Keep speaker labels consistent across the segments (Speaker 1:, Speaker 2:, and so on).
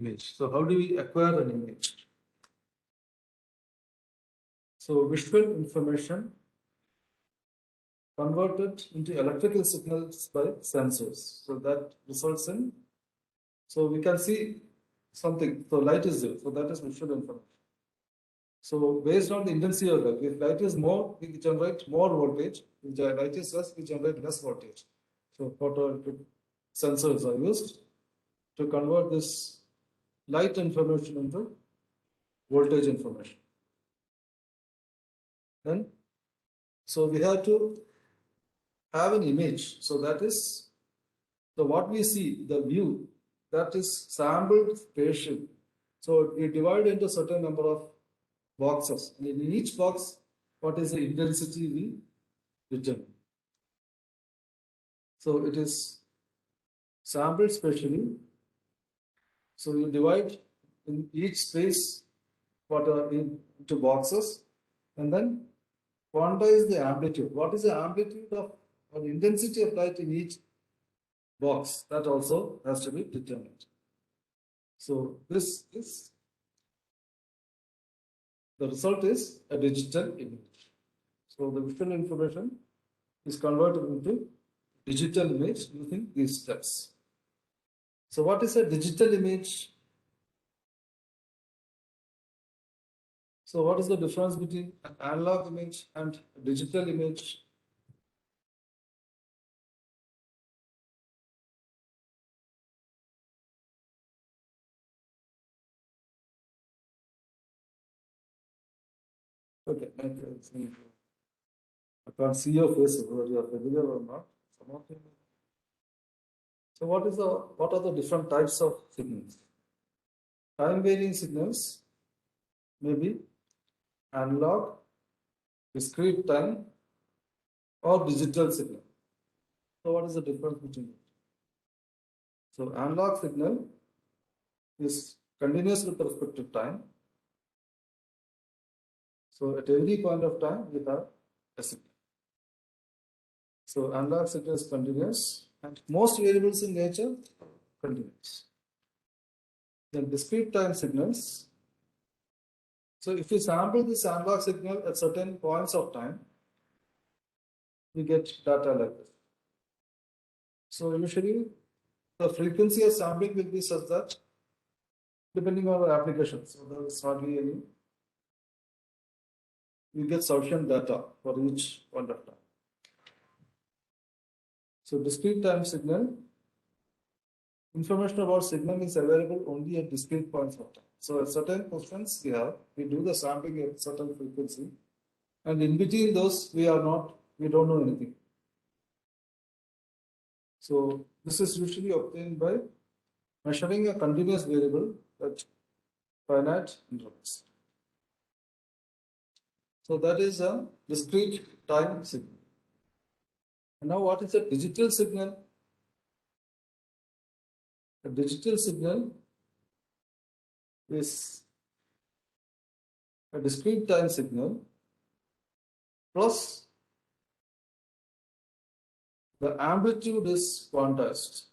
Speaker 1: image. So how do we acquire an image? So visual information converted into electrical signals by sensors. So that results in, so we can see something. So light is there. So that is visual information. So based on the intensity of light, if light is more, we generate more voltage. If light is less, we generate less voltage. So photoelectric sensors are used to convert this light information into voltage information. Then, so we have to have an image. So that is, so what we see, the view, that is sampled spatially. So we divide into certain number of boxes. And in each box, what is the intensity we determine. So it is sampled spatially. So you divide in each space what are into boxes and then quantize the amplitude. What is the amplitude of or the intensity of light in each box? That also has to be determined. So this is the result is a digital image. So the visual information is converted into digital image using these steps. So what is a digital image? So what is the difference between an analog image and a digital image? Okay, I can't see your face whether you are familiar or not. Some of you. So what are the different types of signals? Time varying signals may be analog, discrete time, or digital signal. So what is the difference between it? So analog signal is continuous with respect to time. So at every point of time we have a signal. So analog signal is continuous and most variables in nature continuous. Then discrete time signals. So if you sample this analog signal at certain points of time, you get data like this. So usually the frequency of sampling will be such that depending on our application, so there is hardly any, you get sufficient data for each point of time. So discrete time signal, information about signal is available only at discrete points of time. So at certain positions we do the sampling at certain frequency, and in between those we don't know anything. So this is usually obtained by measuring a continuous variable at finite intervals. So that is a discrete time signal. And now what is a digital signal? A digital signal is a discrete time signal plus the amplitude is quantized.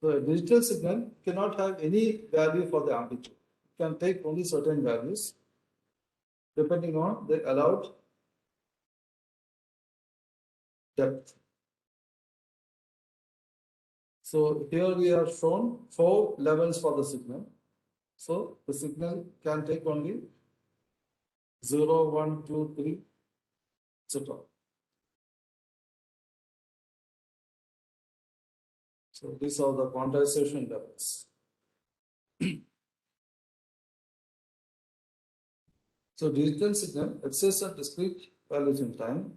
Speaker 1: So a digital signal cannot have any value for the amplitude. It can take only certain values depending on the allowed depth. So here we have shown 4 levels for the signal. So the signal can take only 0, 1, 2, 3, etc. So these are the quantization levels. So digital signal exists at discrete values in time.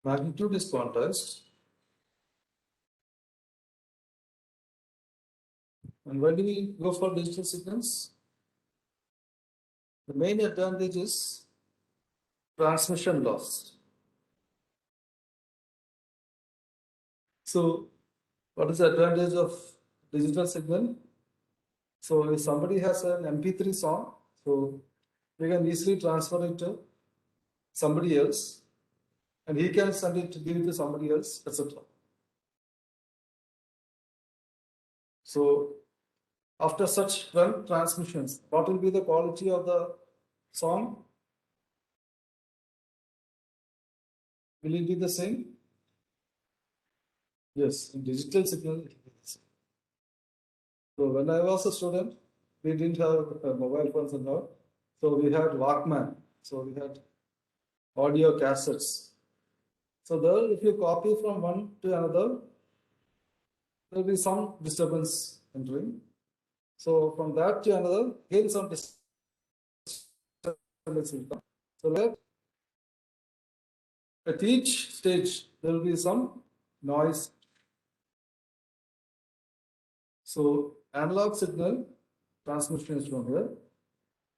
Speaker 1: Magnitude is quantized. And why do we go for digital signals? The main advantage is transmission loss. So what is the advantage of digital signal? So if somebody has an MP3 song, so we can easily transfer it to somebody else and he can send it to give it to somebody else, etc. So after such 12 transmissions, what will be the quality of the song? Will it be the same? Yes, in digital signal, it will be the same. So when I was a student, we didn't have mobile phones and all. So we had Walkman. So we had audio cassettes. So there, if you copy from one to another, there will be some disturbance entering. So from that to another, again some disturbance will come. So that at each stage, there will be some noise. So analog signal transmission is from here.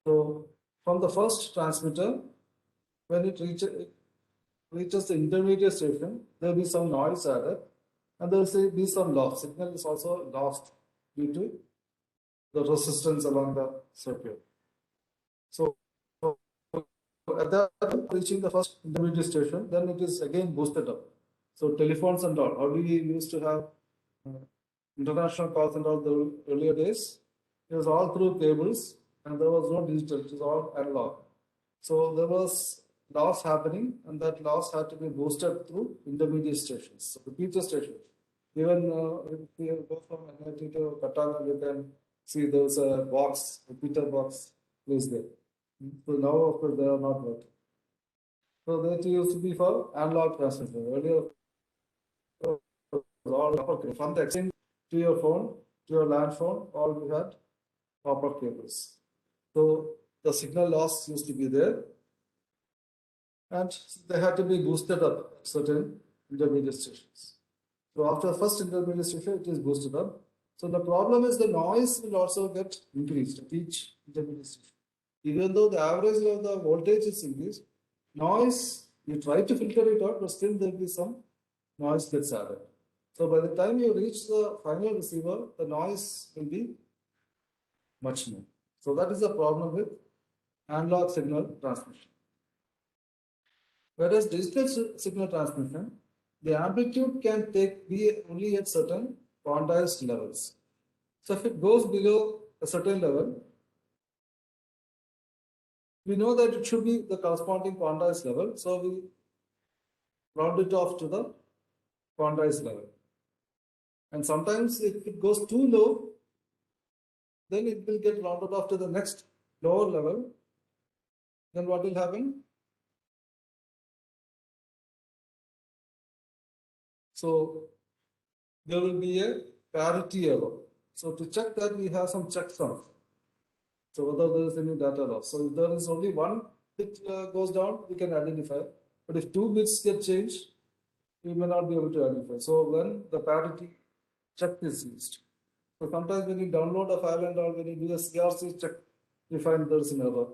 Speaker 1: So from the first transmitter, when it reaches the intermediate station, there will be some noise added, and there will be some loss. Signal is also lost due to the resistance along the circuit. So at that reaching the first intermediate station, then it is again boosted up. So telephones and all, how we used to have international calls and all the earlier days, it was all through cables and there was no digital, it was all analog. So there was loss happening and that loss had to be boosted through intermediate stations, so repeater stations. Even if you go from NIT to Katana, you can see there's a box, repeater box placed there. So now, of course, they are not working. So that used to be for analog transmission. Earlier, all copper from the exchange to your phone, to your land phone, all we had copper cables. So the signal loss used to be there, and they had to be boosted up at certain intermediate stations. So after first intermediate station, it is boosted up. So the problem is the noise will also get increased at each intermediate station. Even though the average of the voltage is increased, noise, you try to filter it out, but still there will be some noise gets added. So by the time you reach the final receiver, the noise will be much more. So that is the problem with analog signal transmission. Whereas digital signal transmission, the amplitude can be only at certain quantized levels. So if it goes below a certain level, we know that it should be the corresponding quantized level. So we round it off to the quantized level. And sometimes if it goes too low, then it will get rounded off to the next lower level. Then what will happen? So there will be a parity error. So to check that, we have some checksums. So whether there is any data loss. So if there is only one bit goes down, we can identify. But if two bits get changed, we may not be able to identify. So when the parity check is used. So sometimes when you download a file and all, when you do a CRC check, you find there is an error.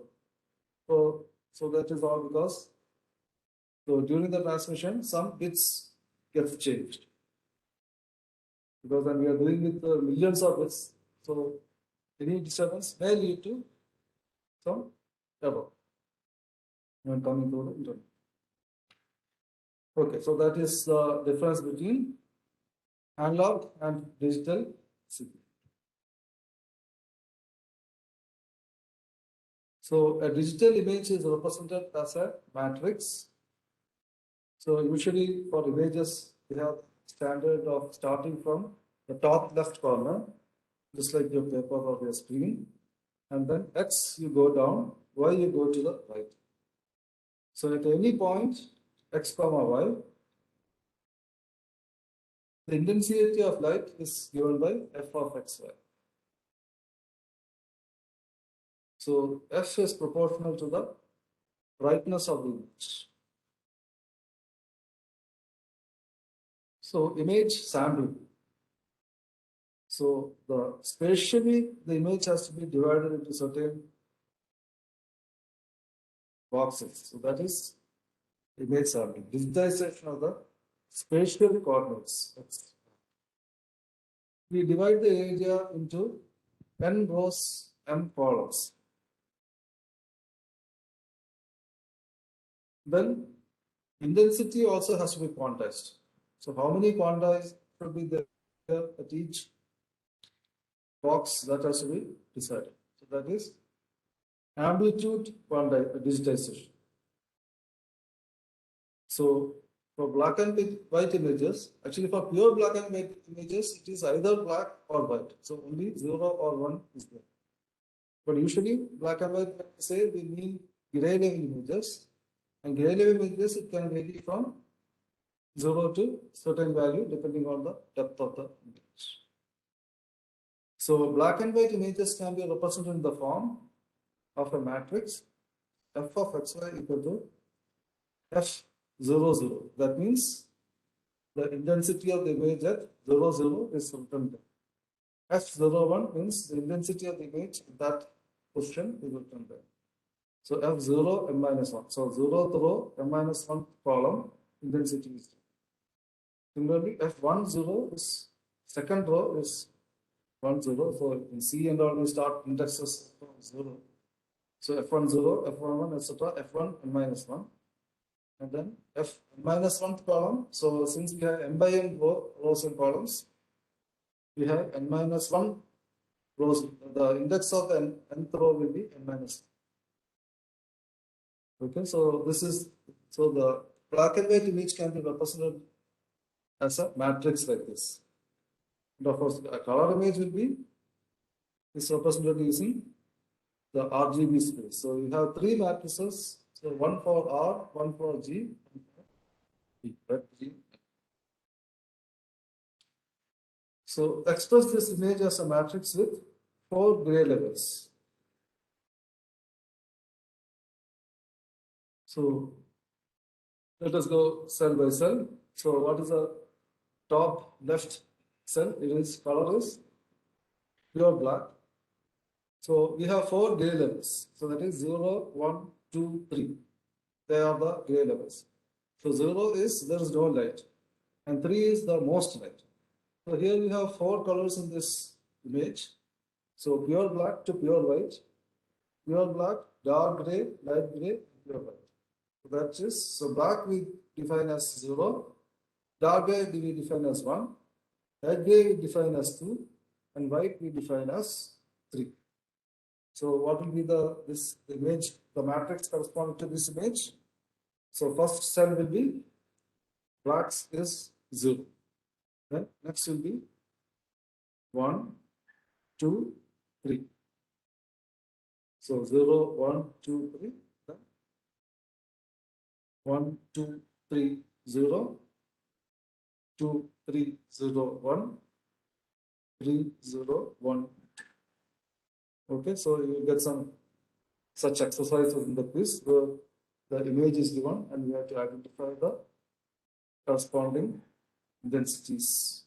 Speaker 1: So that is all because so during the transmission, some bits get changed. Because when we are doing with millions of bits, so any disturbance may lead to some error when coming to the internet. Okay, so that is the difference between analog and digital signal. So a digital image is represented as a matrix. So usually for images, we have standard of starting from the top left corner, just like your paper or your screen, and then X you go down, Y you go to the right. So at any point, X comma Y, the intensity of light is given by F of XY. So F is proportional to the brightness of the image. So image sampling. So spatially, the image has to be divided into certain boxes. So that is image sampling. Digitization of the spatial coordinates. We divide the area into n rows, m columns. Then intensity also has to be quantized. So how many quantized should be there at each box that has to be decided. So that is amplitude digitization. So for black and white images, actually for pure black and white images, it is either black or white. So only 0 or 1 is there. But usually black and white, when we say, we mean gray level images. And gray level images, it can vary from 0 to certain value depending on the depth of the image. So black and white images can be represented in the form of a matrix f of xy equal to f00. That means the intensity of the image at 00 is written there. F01 means the intensity of the image at that position is written there. So F0 m minus 1. So 0th row m minus 1 column intensity is there. Similarly, F10 is second row is 10. So in C and all we start indexes from 0. So F10, F11, etc. F1 m minus 1. And then F minus 1th column. So since we have m by n rows and columns, we have n minus 1 rows. The index of the nth row will be n minus 1. Okay, so this is, so the black and white image can be represented as a matrix like this. And of course, a color image will be is represented using the RGB space. So you have three matrices. So one for R, one for G, one for E. Right? G. So express this image as a matrix with 4 gray levels. So let us go cell by cell. So what is the top left cell? It is color is pure black. So we have 4 gray levels. So that is 0, 1, 2, 3. They are the gray levels. So 0 is there is no light, and 3 is the most light. So here we have 4 colors in this image. So pure black to pure white, pure black, dark gray, light gray, pure white. So that is, so black we define as 0, dark gray we define as 1, light gray we define as 2, and white we define as 3. So what will be this image, the matrix corresponding to this image? So first cell will be blacks is 0. Then next will be 1, 2, 3. So 0, 1, 2, 3. Then 1, 2, 3, 0. 2, 3, 0, 1. 3, 0, 1. Okay, so you will get some such exercises in the quiz where the image is given and we have to identify the corresponding densities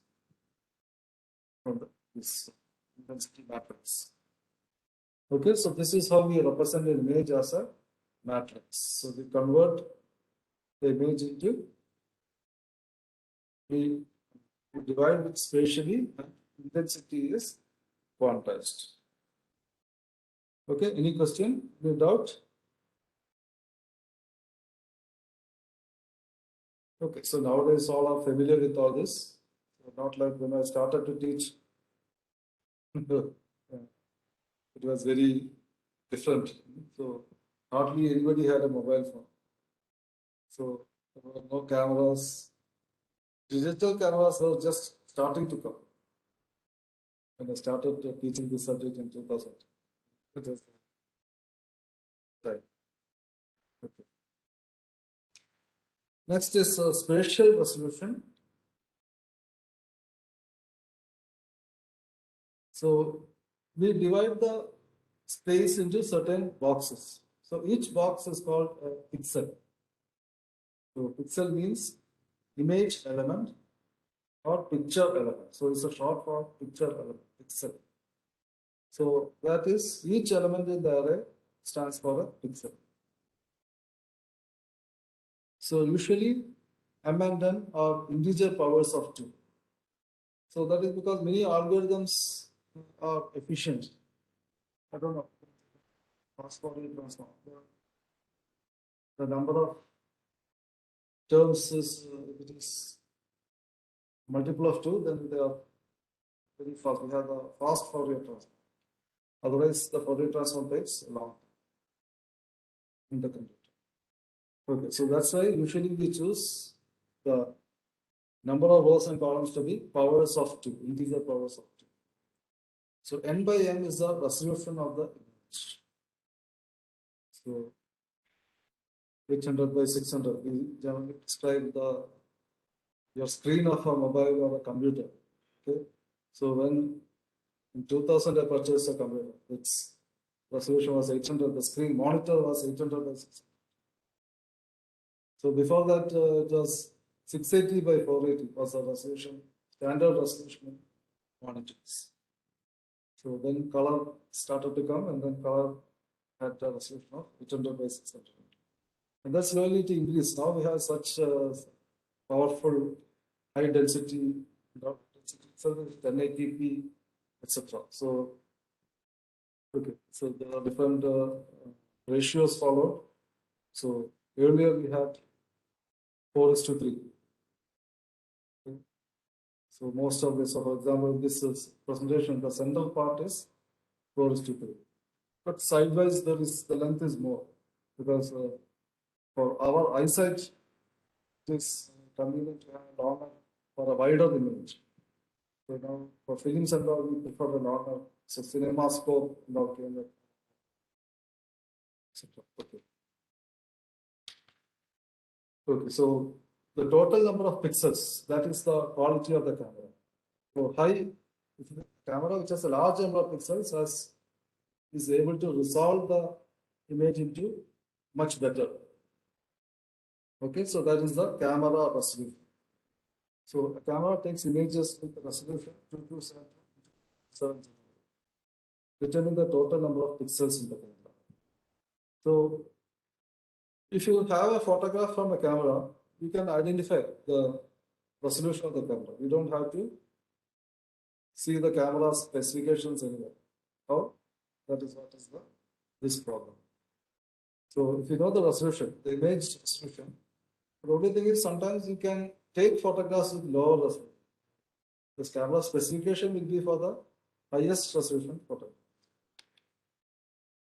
Speaker 1: from this density matrix. Okay, so this is how we represent an image as a matrix. So we convert the image into, we divide it spatially, and intensity is quantized. Okay, any question, any doubt? Okay, so nowadays all are familiar with all this. Not like when I started to teach, it was very different. So hardly anybody had a mobile phone. So there were no cameras. Digital cameras were just starting to come when I started teaching this subject in 2000. It was right. Okay. Next is spatial resolution. So we divide the space into certain boxes. So each box is called a pixel. So pixel means image element or picture element. So it's a short for picture element, pixel. So that is, each element in the array stands for a pixel. So usually m and n are integer powers of 2. So that is because many algorithms are efficient. I don't know. Fast forward, the number of terms is, if it is multiple of 2, then they are very fast. We have the fast Fourier transform. Otherwise, the Fourier transform takes a long time in the computer. Okay, so that's why usually we choose the number of rows and columns to be powers of 2, integer powers of 2. So n by m is the resolution of the image. So 800 by 600, we generally describe your screen of a mobile or a computer. Okay, so when in 2000 I purchased a computer, its resolution was 800, the screen monitor was 800 by 600. So before that, it was 680 by 480 was the resolution, standard resolution monitors. So then color started to come, and then color had a resolution of 800 by 600. And that's slowly to increase. Now we have such powerful high density, so 1080p, etc. So, okay, so there are different ratios followed. So earlier we had 4:3. Okay. So most of this, so for example, this is presentation, the central part is 4:3. But sideways there is, the length is more, because for our eyesight, it is convenient to have a longer or a wider image. So now for films and all, we prefer the longer, so cinema scope and all came with, etc. Okay. Okay, so the total number of pixels, that is the quality of the camera. So high, if the camera which has a large number of pixels is able to resolve the image into much better. Okay, so that is the camera resolution. So a camera takes images with the resolution 2277, determine the total number of pixels in the camera. So if you have a photograph from a camera, you can identify the resolution of the camera. You don't have to see the camera specifications anywhere. How? That is what is this problem. So if you know the resolution, the image resolution, the only thing is sometimes you can take photographs with lower resolution. This camera specification will be for the highest resolution photograph.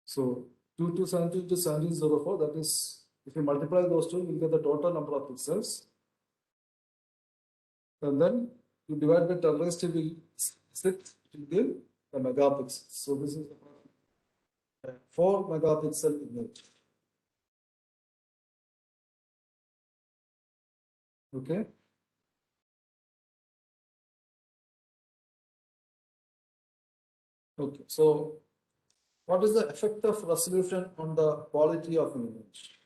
Speaker 1: So 2270 to 1704, that is, if you multiply those two, you get the total number of pixels. And then you divide by 10 raised to 6, it will give a megapixel. So this is a 4 megapixel image. Okay. Okay. So what is the effect of resolution on the quality of an image?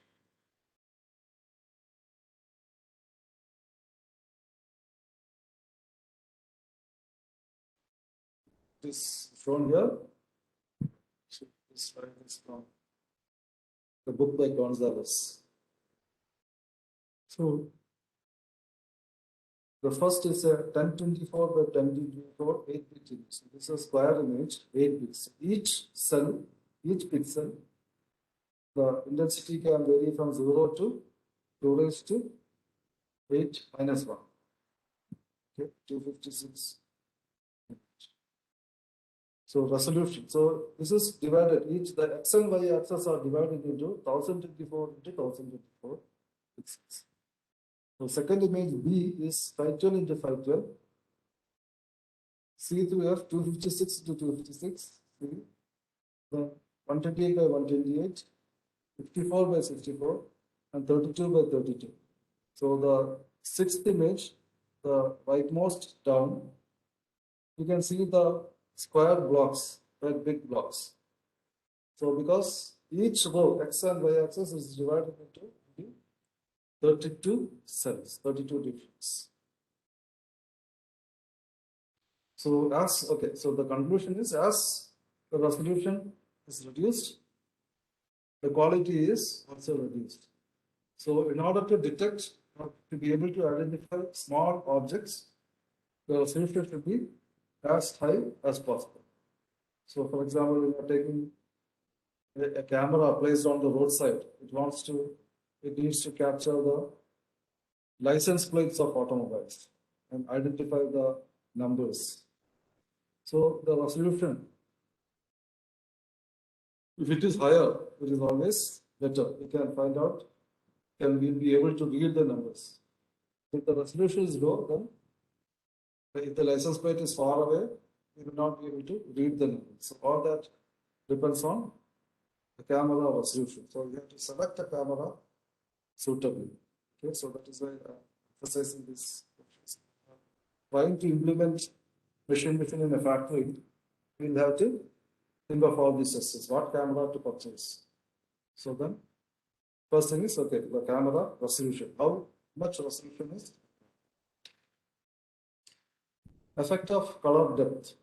Speaker 1: This shown here. So this slide is from the book by Gonzalez. So the first is a 1024 by 1024 8-bit image. So this is a square image, 8 bits. Each cell, each pixel, the intensity can vary from 0 to 2 raised to 8 minus 1. Okay, 256. So resolution. So this is divided. Each the x and y axes are divided into 1024 into 1024 pixels. So second image B is 512 into 512. C2F 256 into 256. See, the 128 by 128, 54 by 64, and 32 by 32. So the sixth image, the rightmost down, you can see the square blocks, right, big blocks. So because each row, x and y axis, is divided into 32 cells, 32 difference. So so the conclusion is, as the resolution is reduced, the quality is also reduced. So in order to detect, to be able to identify small objects, the resolution should be as high as possible. So for example, we are taking a camera placed on the roadside. It needs to capture the license plates of automobiles and identify the numbers. So the resolution, if it is higher, it is always better. We can find out, can we be able to read the numbers. If the resolution is low, then if the license plate is far away, we will not be able to read the numbers. So all that depends on the camera resolution. So you have to select a camera suitably. Okay, so that is why I'm emphasizing this. Trying to implement machine vision in a factory, we'll have to think of all these systems. What camera to purchase? So then, first thing is okay, the camera resolution. How much resolution is? Effect of color depth.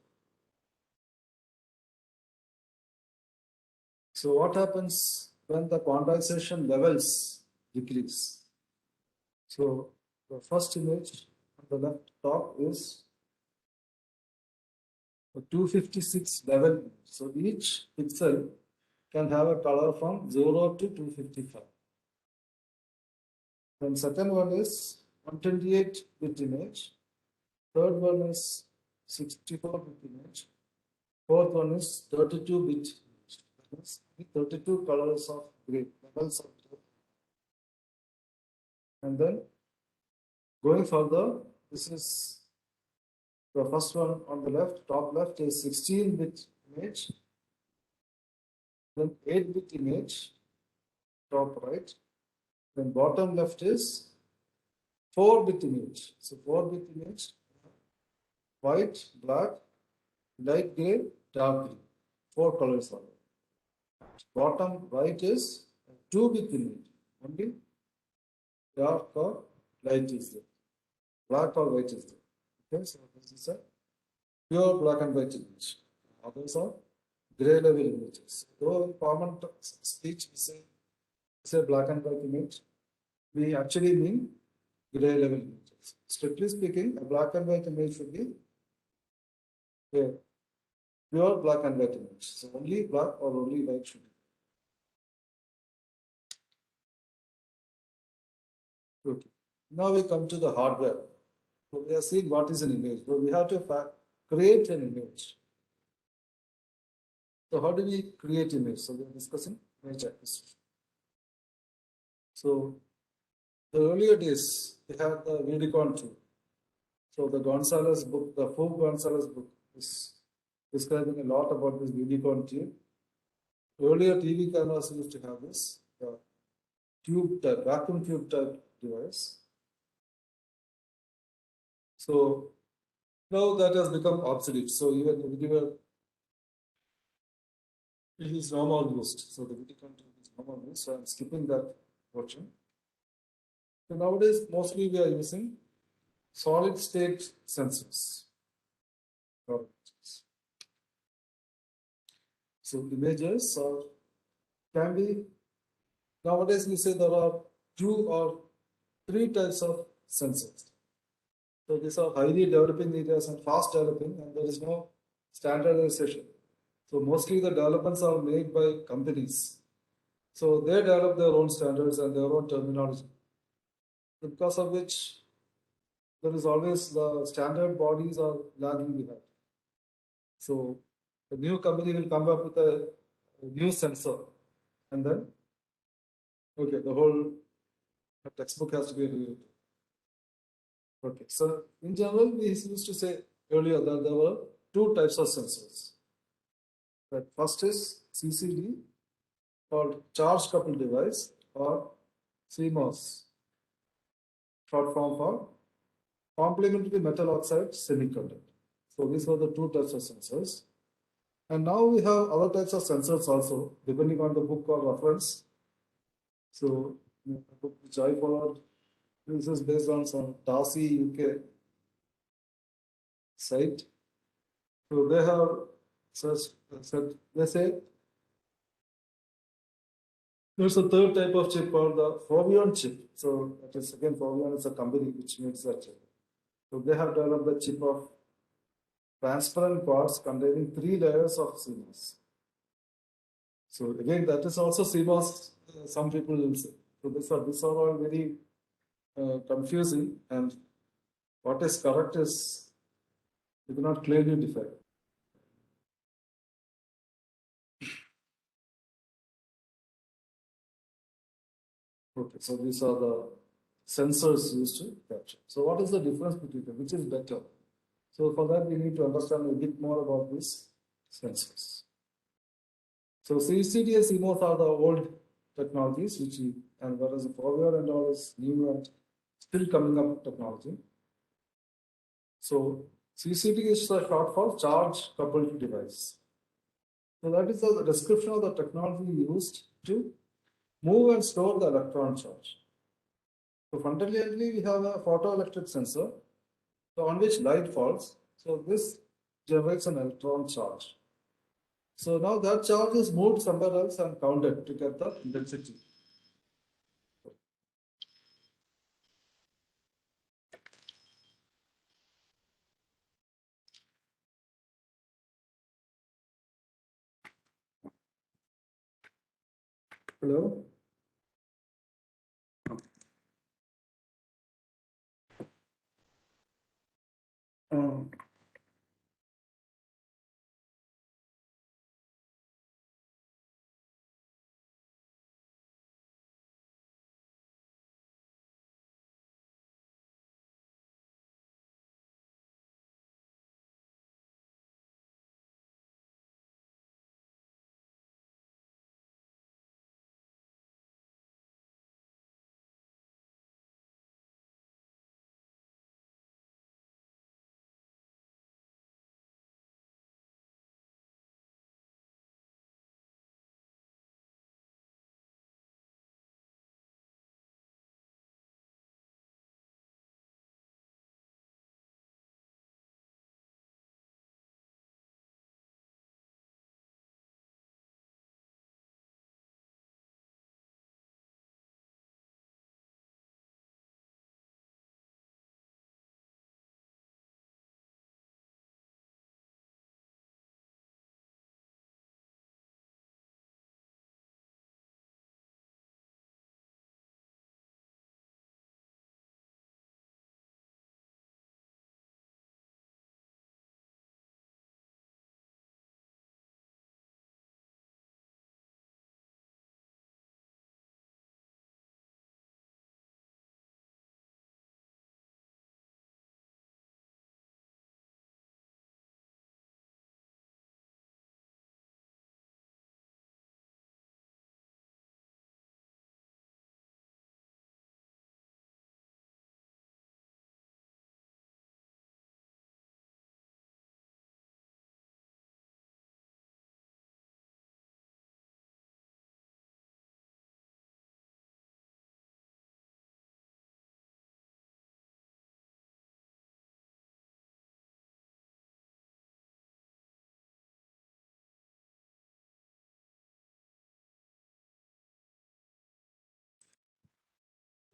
Speaker 1: So what happens when the quantization levels decrease? So the first image on the left top is a 256 level. So each pixel can have a color from 0 to 255. Then second one is 128-bit image. Third one is 64-bit image. Fourth one is 32-bit image. That means 32 colors of gray, levels of gray. And then going further, this is the first one on the left, top left is 16-bit image. Then 8-bit image, top right. Then bottom left is 4-bit image. So 4-bit image, white, black, light gray, dark green. 4 colors are there. Bottom right is 2-bit image. Only dark or light is there. Black or white is there. Okay, so this is a pure black and white image. Others are gray level images. Though in common speech we say black and white image, we actually mean gray level images. Strictly speaking, a black and white image should be a pure black and white image. So only black or only white should be. Okay. Now we come to the hardware. So we are seeing what is an image. So we have to create an image. So how do we create image? So we are discussing image acquisition. So the earlier days, we had the Vidicon tool. So the Gonzalez book, the Foveon Gonzalez book is describing a lot about this Vidicon tube. Earlier TV cameras used to have this tube type, vacuum tube type device. So now that has become obsolete. So even it is no more used. So the Vidicon tube is no more used. So I'm skipping that portion. So nowadays, mostly we are using solid state sensors. So images can be, nowadays we say there are 2 or 3 types of sensors. So these are highly developing areas and fast developing, and there is no standardization. So mostly the developments are made by companies. So they develop their own standards and their own terminology, because of which there is always the standard bodies are lagging behind. So the new company will come up with a new sensor, and then okay, the whole textbook has to be reviewed. Okay, so in general, we used to say earlier that there were 2 types of sensors. The first is CCD, called charge coupled device, or CMOS, short form for complementary metal oxide semiconductor. So these were the 2 types of sensors. And now we have other types of sensors also, depending on the book or reference. So the book which I followed, this is based on some Darcy UK site. So they have said, they say there's a third type of chip called the Foveon chip. So that is again, Foveon is a company which makes that chip. So they have developed the chip of transparent quartz containing 3 layers of CMOS. So again, that is also CMOS, some people will say. So these are all very confusing, and what is correct is you cannot clearly define. Okay, so these are the sensors used to capture. So what is the difference between them? Which is better? So for that, we need to understand a bit more about these sensors. So CCD and CMOS are the old technologies, and whereas the Foveon and all is new and still coming up technology. So CCD is the short for charge coupled device. So that is the description of the technology used to move and store the electron charge. So fundamentally, we have a photoelectric sensor, so on which light falls. So this generates an electron charge. So now that charge is moved somewhere else and counted to get the intensity. Hello? Um,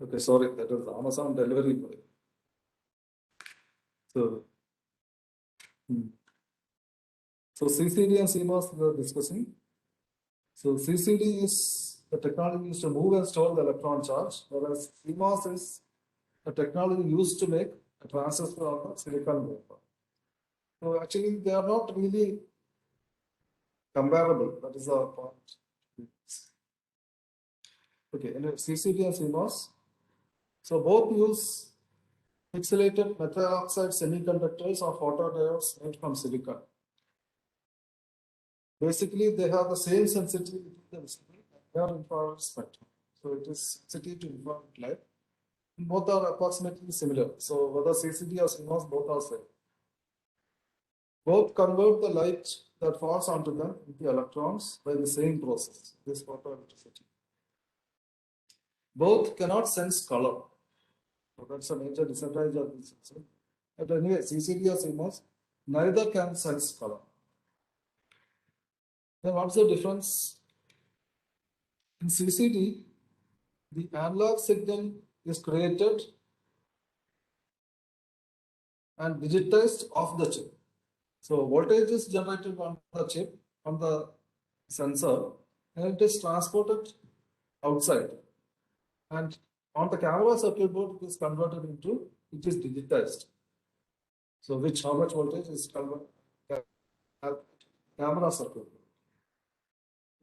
Speaker 1: okay, sorry, that is Amazon delivery boy. So, hmm. So CCD and CMOS we are discussing. So CCD is the technology used to move and store the electron charge, whereas CMOS is a technology used to make a transistor of a silicon wafer. So actually, they are not really comparable. That is the point. Okay, anyway, CCD and CMOS. So both use pixelated metal oxide semiconductors or photodiodes made from silicon. Basically, they have the same sensitivity to the visible and they are infrared spectrum. So it is sensitive to infrared light. Both are approximately similar. So whether CCD or CMOS, both are same. Both convert the light that falls onto them into electrons by the same process, this photoelectricity. Both cannot sense color. So that's a major disadvantage of this sensor. But anyway, CCD or CMOS, neither can sense color. Then what's the difference? In CCD, the analog signal is created and digitized off the chip. So voltage is generated on the chip, on the sensor, and it is transported outside. And on the camera circuit board, it is converted into, it is digitized. So which, how much voltage is converted? Camera circuit board.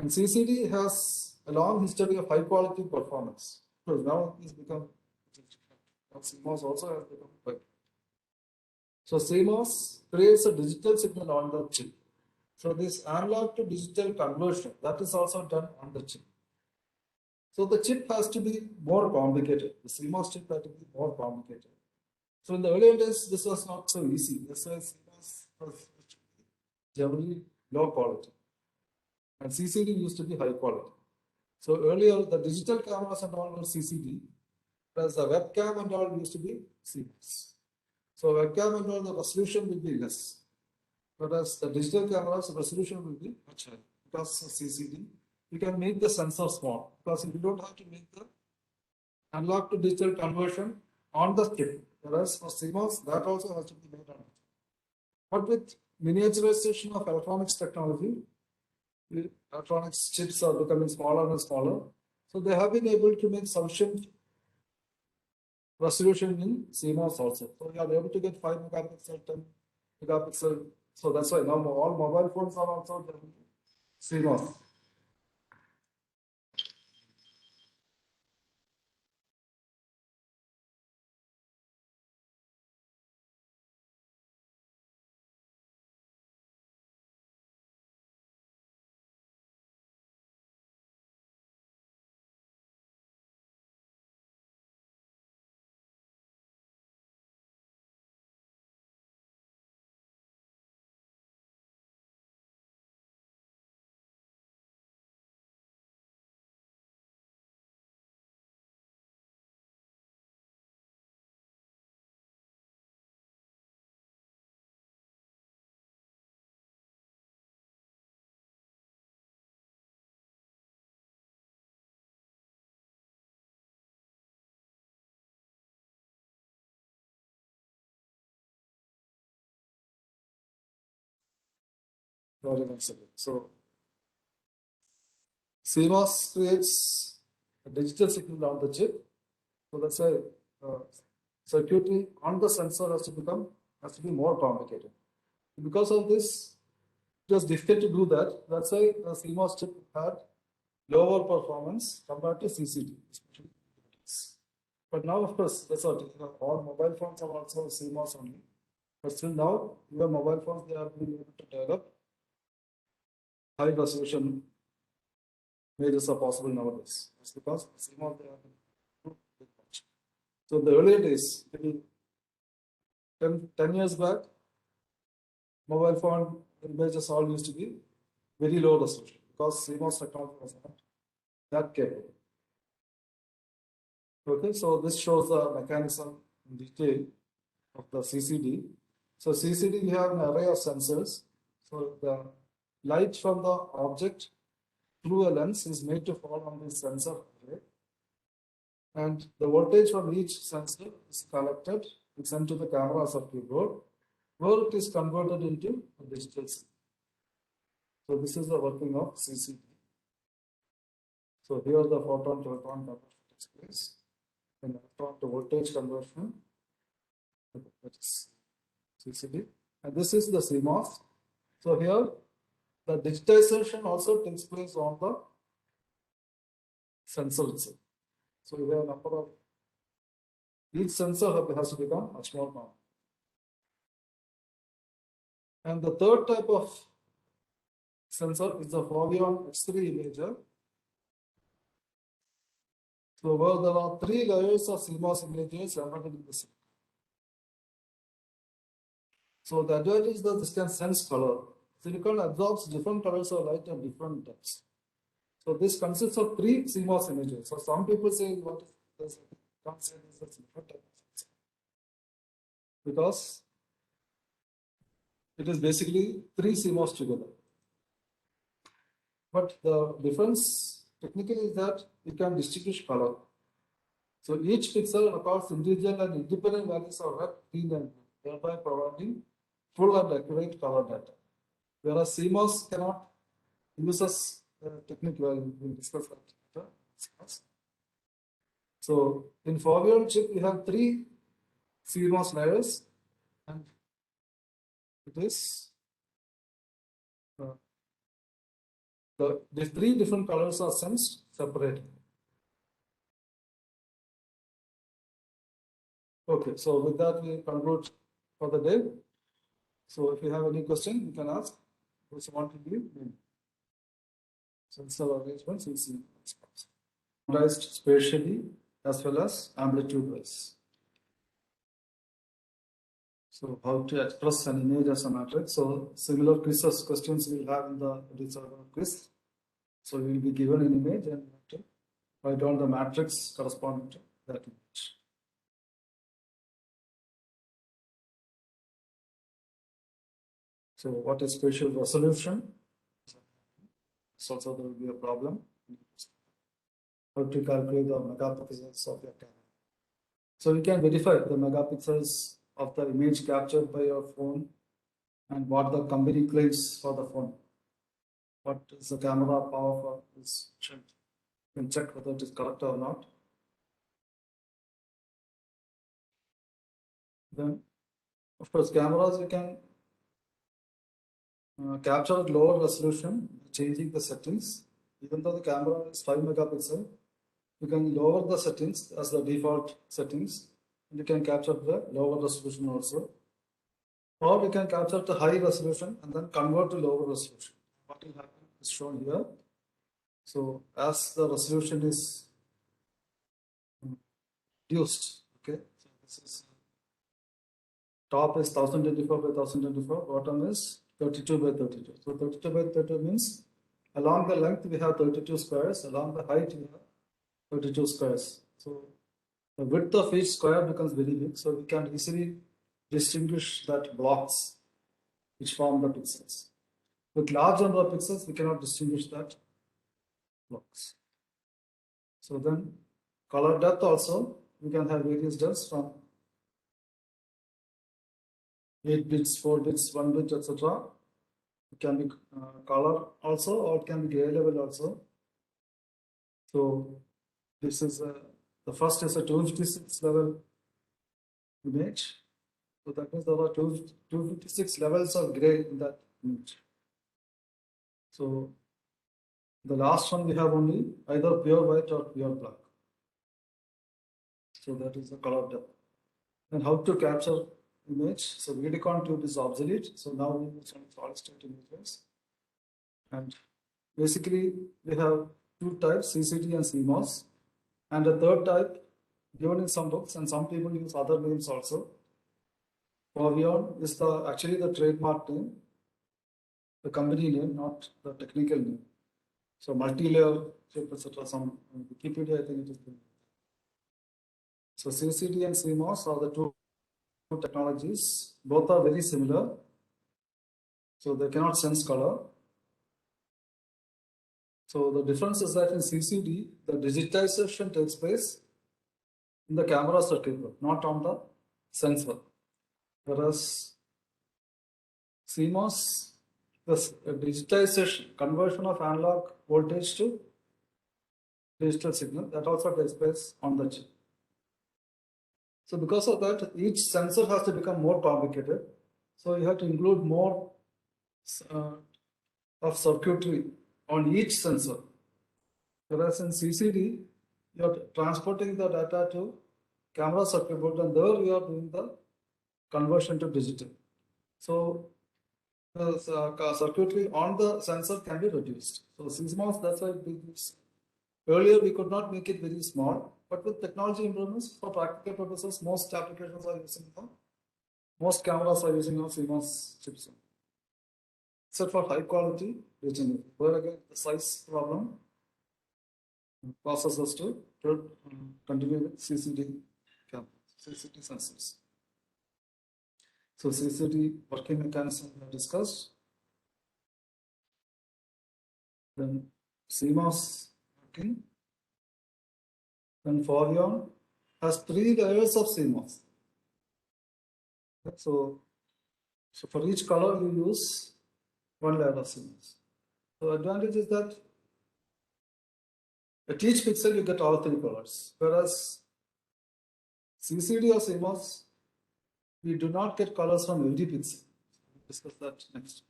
Speaker 1: And CCD has a long history of high quality performance. Because now it's become, CMOS also has become white. So CMOS creates a digital signal on the chip. So this analog to digital conversion, that is also done on the chip. So the chip has to be more complicated. The CMOS chip has to be more complicated. So in the earlier days, this was not so easy. That's why CMOS was generally low quality. And CCD used to be high quality. So earlier, the digital cameras and all were CCD, whereas the webcam and all used to be CMOS. So webcam and all, the resolution will be less. Whereas the digital cameras, the resolution will be much higher. Because of CCD, you can make the sensor small. Because you don't have to make the analog to digital conversion on the chip. Whereas for CMOS, that also has to be made on it. But with miniaturization of electronics technology, the electronics chips are becoming smaller and smaller. So they have been able to make sufficient resolution in CMOS also. So you are able to get 5 megapixel, 10 megapixel. So that's why now all mobile phones are also CMOS. So CMOS creates a digital signal on the chip. So that's why circuitry on the sensor has to be more complicated. Because of this, it was difficult to do that. That's why the CMOS chip had lower performance compared to CCD. But now, of course, that's what all mobile phones are also CMOS only. But still now, even mobile phones, they have been able to develop high resolution images are possible nowadays. It's because CMOS they have been much. So the earlier days, maybe 10 years back, mobile phone images all used to be very low resolution because CMOS technology was not that capable. Okay, so this shows the mechanism in detail of the CCD. So CCD, we have an array of sensors. So the light from the object through a lens is made to fall on this sensor array. And the voltage from each sensor is collected, it's sent to the camera circuit board, where it is converted into a digital signal. So this is the working of CCD. So here the photon to electron conversion takes place. And electron to voltage conversion, that is CCD. And this is the CMOS. So here the digitization also takes place on the sensor itself. So we have a number of, each sensor has to become much more common. And the third type of sensor is the Foveon X3 imager. So where there are 3 layers of CMOS images embedded in the silicon. So the advantage is that this can sense color. Silicon absorbs different colors of light at different depths. So this consists of 3 CMOS images. So some people say, what is this? Can't say this is different type of sensor. Because it is basically 3 CMOS together. But the difference technically is that you can distinguish color. So each pixel records individual and independent values of red, green, and blue, thereby providing full and accurate color data. Whereas CMOS cannot uses technique well, we'll discuss that later. So in Foveon chip, we have 3 CMOS layers, and it is the 3 different colors are sensed separately. Okay, so with that we conclude for the day. So if you have any question, you can ask. Those who want to leave, sensor arrangements, you see quantized spatially as well as amplitude wise. So how to express an image as a matrix. So similar quizzes questions we will have in the reservoir quiz. So you will be given an image and you have to write down the matrix corresponding to that image. So what is spatial resolution? So also there will be a problem. How to calculate the megapixels of your camera. So you can verify the megapixels of the image captured by your phone and what the company claims for the phone. What is the camera power for this? You can check whether it is correct or not. Then, of course, cameras you can capture at lower resolution, changing the settings. Even though the camera is 5 megapixel, you can lower the settings as the default settings. And you can capture the lower resolution also. Or you can capture the high resolution and then convert to lower resolution. What will happen is shown here. So as the resolution is reduced, okay, so this is top is 1024 by 1024, bottom is 32 by 32. So 32 by 32 means along the length we have 32 squares, along the height we have 32 squares. So the width of each square becomes very big, so we can easily distinguish that blocks which form the pixels. With large number of pixels, we cannot distinguish that blocks. So then color depth also, we can have various depths from 8 bits, 4 bits, 1 bit, etc. It can be color also, or it can be gray level also. So this is the first is a 256 level image. So that means there are 256 levels of gray in that image. So the last one we have only either pure white or pure black. So that is the color depth. And how to capture image? So Vidicon tube is obsolete. So now we use solid state images. And basically we have two types, CCD and CMOS. And a third type given in some books, and some people use other names also. Foveon is actually the trademark name, the company name, not the technical name. So multi-layer chip, etc. Some Wikipedia, I think it is. So CCD and CMOS are the two technologies. Both are very similar. So they cannot sense color. So the difference is that in CCD, the digitization takes place in the camera circuit board, not on the sensor. Whereas CMOS, the digitization, conversion of analog voltage to digital signal, that also takes place on the chip. So because of that, each sensor has to become more complicated. So you have to include more of circuitry on each sensor. Whereas in CCD, you are transporting the data to camera circuit board, and there you are doing the conversion to digital. So the circuitry on the sensor can be reduced. So CMOS, that's why earlier we could not make it very small, but with technology improvements for practical purposes, most applications are using them. Most cameras are using CMOS chips. Except for high quality regional, where again the size problem causes us to continue with CCD cameras, CCD sensors. So CCD working mechanism we have discussed. Then CMOS working. Then Foveon has 3 layers of CMOS. So for each color you use 1 layer of CMOS. So advantage is that at each pixel you get all 3 colors. Whereas CCD or CMOS, we do not get colors from every pixel. We'll discuss that next.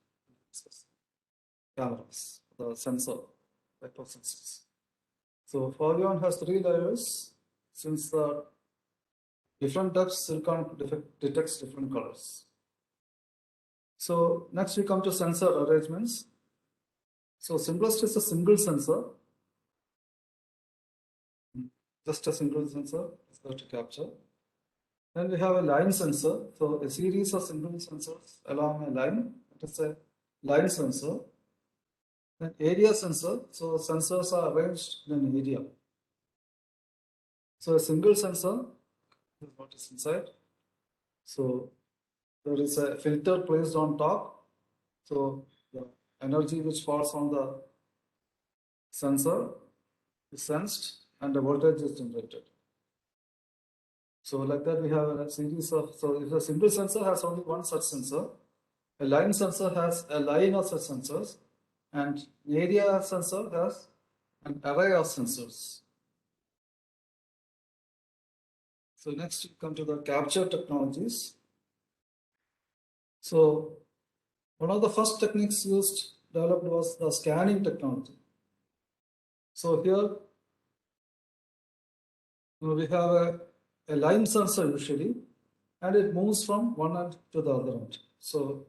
Speaker 1: Discuss cameras, the sensor, type of sensors. So Foveon has 3 layers. Since the different depths silicon detects different colors. So next we come to sensor arrangements. So simplest is a single sensor, just a single sensor is there to capture. Then we have a line sensor. So a series of single sensors along a line. It is a line sensor. Then area sensor. So sensors are arranged in an area. So a single sensor is what is inside. So there is a filter placed on top. So the energy which falls on the sensor is sensed and the voltage is generated. So like that we have a series of, so if a single sensor has only one such sensor, a line sensor has a line of such sensors, and area sensor has an array of sensors. So next we come to the capture technologies. So one of the first techniques developed was the scanning technology. So here we have a line sensor usually, and it moves from one end to the other end. So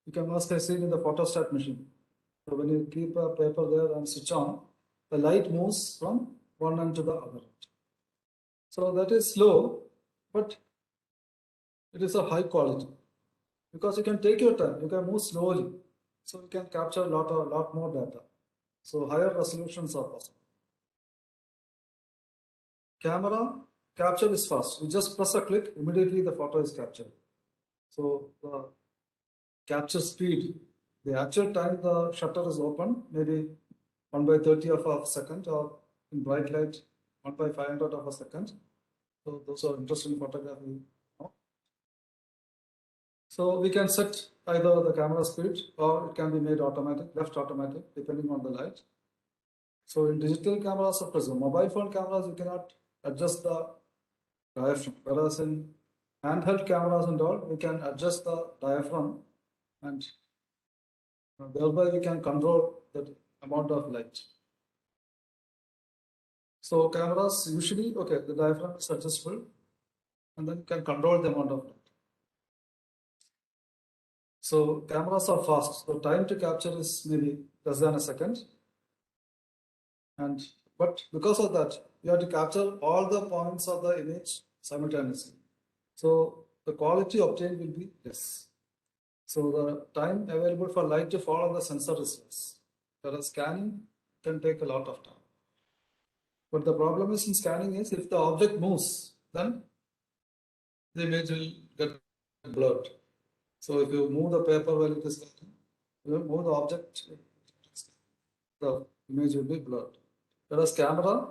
Speaker 1: you can must have seen in the photostat machine. So when you keep a paper there and switch on, the light moves from one end to the other end. So that is slow, but it is a high quality because you can take your time, you can move slowly. So you can capture a lot more data. So higher resolutions are possible. Camera capture is fast. You just press a click, immediately the photo is captured. So the capture speed, the actual time the shutter is open, maybe 1/30 of a second, or in bright light 1/500 of a second. So those are interesting photography. So we can set either the camera speed or it can be made automatic, left automatic, depending on the light. So in digital cameras, of course, mobile phone cameras, you cannot adjust the diaphragm. Whereas in handheld cameras and all, we can adjust the diaphragm and thereby we can control the amount of light. So cameras usually, okay, the diaphragm is adjustable and then you can control the amount of light. So cameras are fast. So time to capture is maybe less than a second. But because of that, you have to capture all the points of the image simultaneously. So the quality obtained will be less. So the time available for light to fall on the sensor is less. Whereas scanning can take a lot of time. But the problem is in scanning is if the object moves, then the image will get blurred. So if you move the paper while it is scanning, you move the object, the image will be blurred. Whereas camera,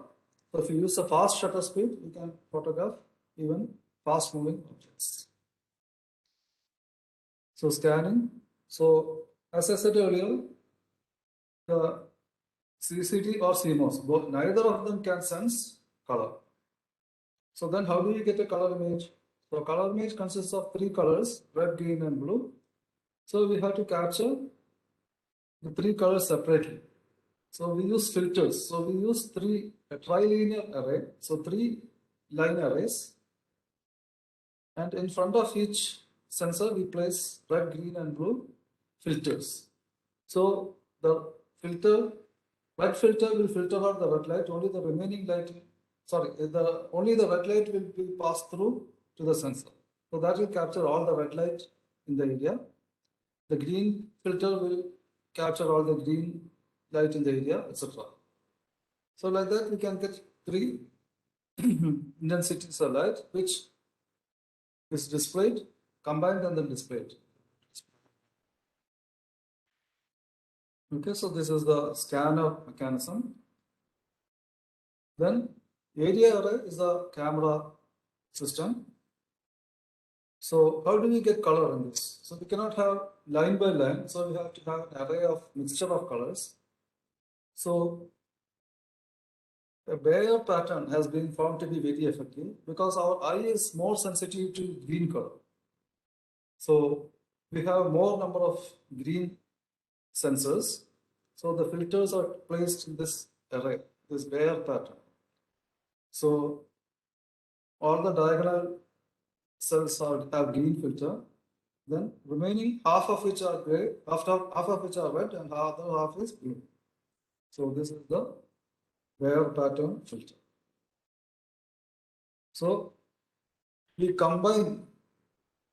Speaker 1: so if you use a fast shutter speed, you can photograph even fast moving objects. So scanning. So as I said earlier, the CCD or CMOS, neither of them can sense color. So then how do you get a color image? So color image consists of three colors, red, green and blue. So we have to capture the three colors separately. So we use filters. So we use a trilinear array. So three line arrays. And in front of each sensor, we place red, green and blue filters. So the red filter will filter out the red light, only the remaining light, only the red light will be passed through to the sensor. So that will capture all the red light in the area. The green filter will capture all the green light in the area, etc. So like that we can get three intensities of light which is displayed, combined and then displayed. Okay, so this is the scanner mechanism. Then area array is the camera system. So how do we get color in this? So we cannot have line by line, so we have to have an array of mixture of colors. So a Bayer pattern has been found to be very effective because our eye is more sensitive to green color. So we have more number of green sensors. So the filters are placed in this array, this Bayer pattern. So all the diagonal cells have green filter, then remaining half of which are gray, half of which are red, and other half is blue. So this is the Bayer pattern filter. So we combine,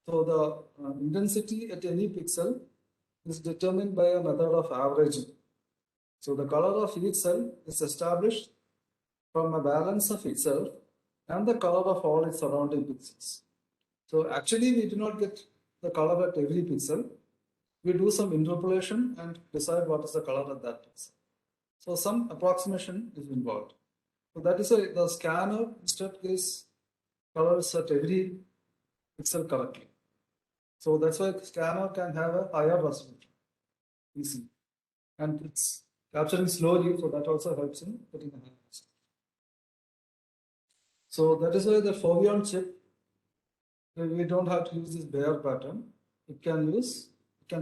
Speaker 1: so the intensity at any pixel is determined by a method of averaging. So the color of each cell is established from a balance of itself and the color of all its surrounding pixels. So actually we do not get the color at every pixel. We do some interpolation and decide what is the color at that pixel. So some approximation is involved. So that is why the scanner instead gives colors at every pixel correctly. So that's why the scanner can have a higher resolution, easy. And it's capturing slowly, so that also helps in getting a higher resolution. So that is why the Foveon chip, we don't have to use this Bayer pattern. It can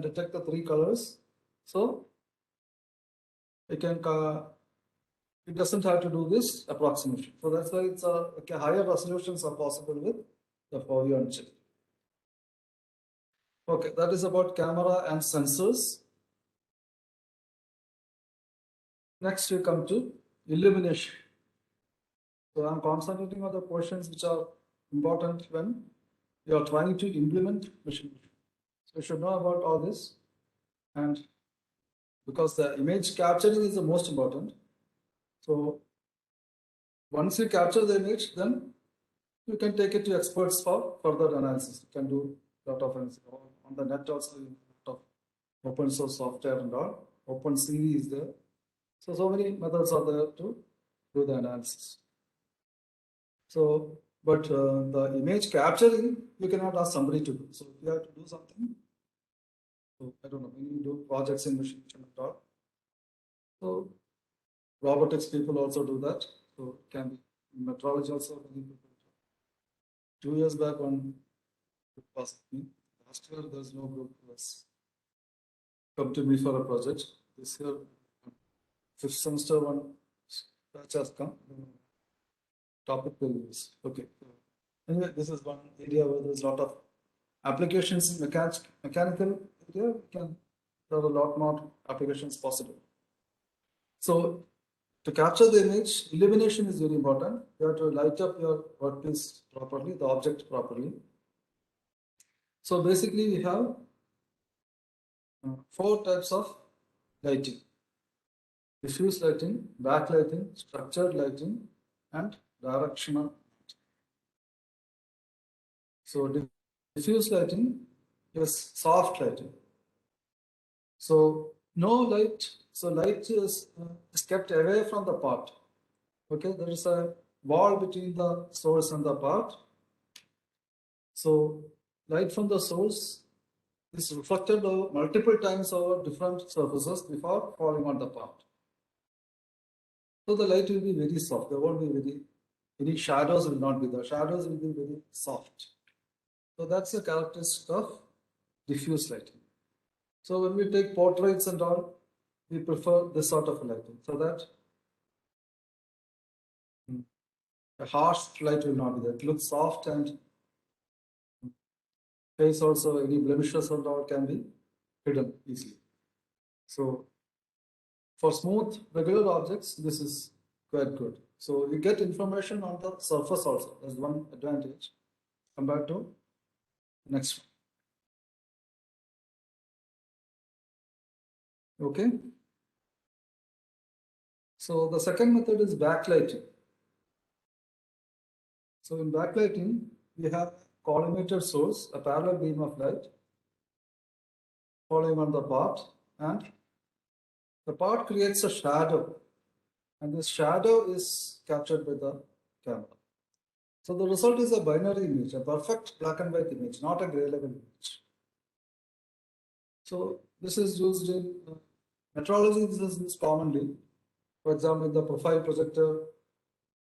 Speaker 1: detect the three colors. So it doesn't have to do this approximation. So that's why it's higher resolutions are possible with the Foveon chip. Okay, that is about camera and sensors. Next we come to illumination. So I'm concentrating on the portions which are important when you are trying to implement machine vision. So you should know about all this, and because the image capturing is the most important. So once you capture the image, then you can take it to experts for further analysis. You can do a lot of analysis. On the net also, a lot of open source software and all. OpenCV is there. So many methods are there to do the analysis. So, but the image capturing, you cannot ask somebody to do. So if you have to do something, so I don't know, when you do projects in machine vision and all. So robotics people also do that. So it can be in metrology also. 2 years back, one group was me. Last year, there's no group who has come to me for a project. This year, fifth semester, one batch has come. Topic will use. Okay. Anyway, this is one area where there's a lot of applications in mechanical area. There are a lot more applications possible. So to capture the image, illumination is very important. You have to light up your workpiece properly, the object properly. So basically we have 4 types of lighting: diffuse lighting, backlighting, structured lighting, and directional. So diffuse lighting is soft lighting. So no light, so light is kept away from the part. Okay, there is a wall between the source and the part. So light from the source is reflected multiple times over different surfaces before falling on the part. So the light will be very soft. There won't be any shadows will not be there. Shadows will be very soft. So that's the characteristic of diffuse lighting. So when we take portraits and all, we prefer this sort of lighting, so that a harsh light will not be there. It looks soft, and face also, any blemishes and all can be hidden easily. So for smooth regular objects, this is quite good. So you get information on the surface also. That's one advantage compared to the next one. Okay. So the second method is backlighting. So in backlighting, we have collimated source, a parallel beam of light falling on the part, and the part creates a shadow, and this shadow is captured by the camera. So the result is a binary image, a perfect black and white image, not a gray level image. So this is used in metrology. This is used commonly. For example, in the profile projector,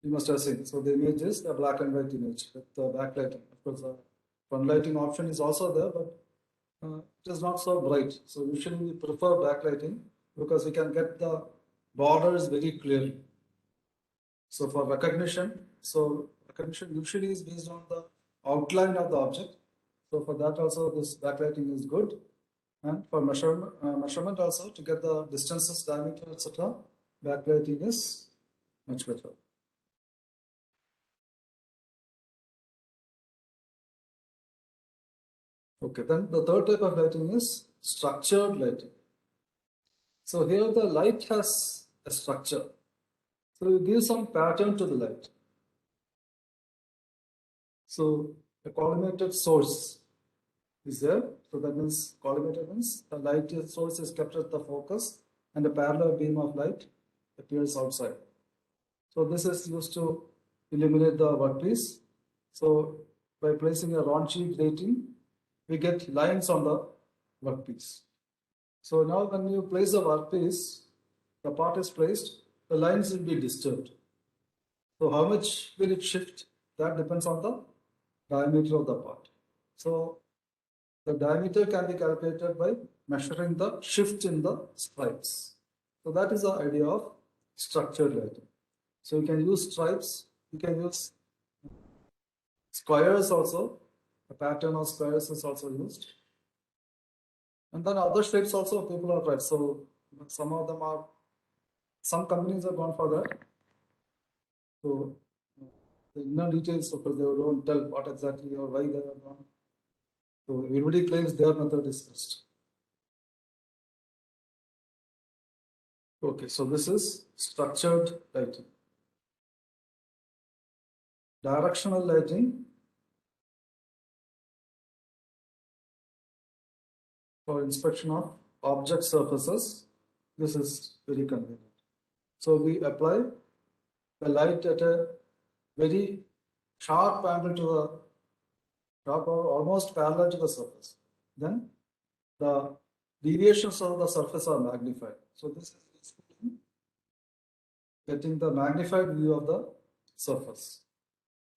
Speaker 1: you must have seen. So the image is a black and white image with the backlighting. Of course, the front lighting option is also there, but it is not so bright. So usually we prefer backlighting because we can get the borders very clearly. So for recognition, recognition usually is based on the outline of the object. So for that also this backlighting is good. And for measurement also to get the distances, diameter, etc. Backlighting is much better. Okay, then the third type of lighting is structured lighting. So here the light has a structure. So you give some pattern to the light. So a collimated source is there. So that means collimated means the light source is kept at the focus and a parallel beam of light appears outside. So this is used to illuminate the workpiece. So by placing a raunchy grating, we get lines on the workpiece. So now when you place the workpiece, the part is placed, the lines will be disturbed. So how much will it shift? That depends on the diameter of the part. So the diameter can be calculated by measuring the shift in the stripes. So that is the idea of structured lighting. So you can use stripes, you can use squares also. A pattern of squares is also used. And then other shapes also people are tried. So some of them are, some companies have gone for that. So the inner details, of course, they don't tell what exactly or why they are gone. So everybody claims their method is best. Okay, so this is structured lighting. Directional lighting for inspection of object surfaces. This is very convenient. So we apply the light at a very sharp angle to the top or almost parallel to the surface. Then the deviations of the surface are magnified. So this is getting the magnified view of the surface.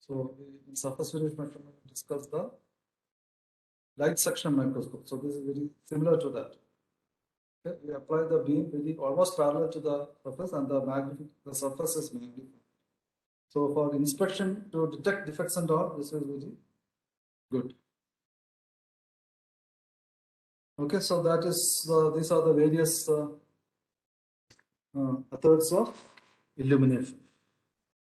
Speaker 1: So in surface finish measurement, we discuss the light section microscope. So this is very similar to that. Okay, we apply the beam very almost parallel to the surface, and the surface is magnified. So for inspection to detect defects and all, this is very good. Okay, so that is these are the various methods of illumination.